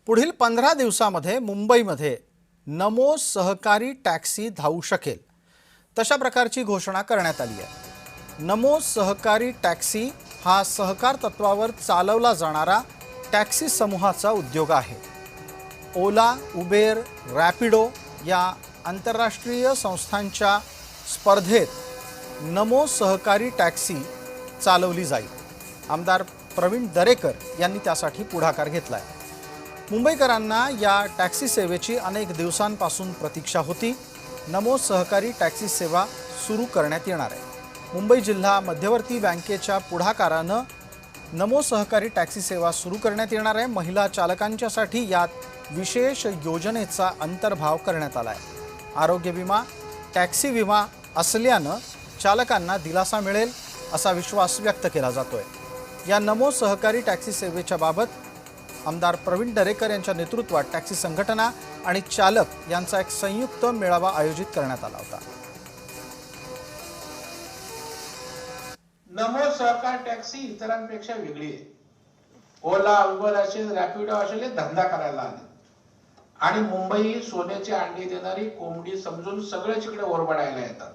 पुढील 15 दिवसांमध्ये मुंबईमध्ये नमो सहकारी टॅक्सी धावू शकेल तशा प्रकारची घोषणा करण्यात आली आहे। नमो सहकारी टॅक्सी हा सहकार तत्वावर चालवला जाणारा टॅक्सी समूहाचा उद्योग आहे। ओला, उबेर, रॅपिडो या आंतरराष्ट्रीय संस्थांच्या स्पर्धेत नमो सहकारी टॅक्सी चालवली जाईल। आमदार प्रवीण दरेकर यांनी त्यासाठी पुढाकार घेतला आहे। मुंबईकरांना या टॅक्सी सेवेची अनेक दिवसांपासून प्रतीक्षा होती। नमो सहकारी टॅक्सी सेवा सुरू करण्यात येणार आहे। मुंबई जिल्हा मध्यवर्ती बँकेच्या पुढाकाराने नमो सहकारी टॅक्सी सेवा सुरू करण्यात येणार आहे। महिला चालकांच्यासाठी यात विशेष योजनेचा अंतर्भाव करण्यात आला आहे। आरोग्य विमा, टॅक्सी विमा असल्याने चालकांना दिलासा मिळेल असा विश्वास व्यक्त केला जातोय। या नमो सहकारी टॅक्सी सेवेच्या बाबत आमदार प्रवीण दरेकर यांच्या नेतृत्वात टॅक्सी संघटना आणि चालक यांचा एक संयुक्त मेळावा आयोजित करण्यात आला होता। नमो सहकार टॅक्सी इतरांपेक्षा वेगळी आहे। ओला, उबर असेल, रॅपिडो असेल हे धंदा करायला आले आणि मुंबई सोन्याची अंडी देणारी कोंबडी समजून सगळे तिकडे ओरबडायला येतात।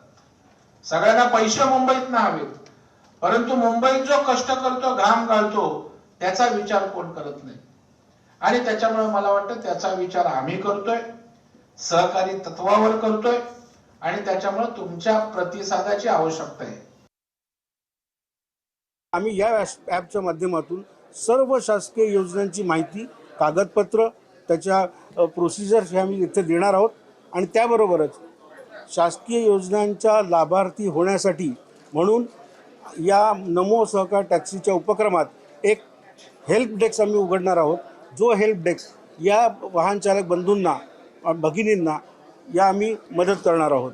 सगळ्यांना पैसे मुंबईत ना हवेत, परंतु मुंबईत जो कष्ट करतो, घाम घालतो त्याचा विचार कोण करत नाही आणि त्याच्यामुळे मला वाटतं त्याचा विचार आम्ही करतोय, सहकारी तत्वावर करतोय आणि त्याच्यामुळे तुमच्या प्रतिसादाची आवश्यकता आहे। आम्ही या ॲपच्या माध्यमातून सर्व शासकीय योजनांची माहिती, कागदपत्र, त्याच्या प्रोसिजर्स हे आम्ही इथे देणार आहोत आणि त्याबरोबरच शासकीय योजनांच्या लाभार्थी होण्यासाठी म्हणून या नमो सहकार टॅक्सीच्या उपक्रमात एक हेल्प डेस्क आम्ही उघडणार आहोत। जो हेल्प डेस्क या वाहन चालक बंधूंना, भगिनींना या आम्ही मदत करणार आहोत।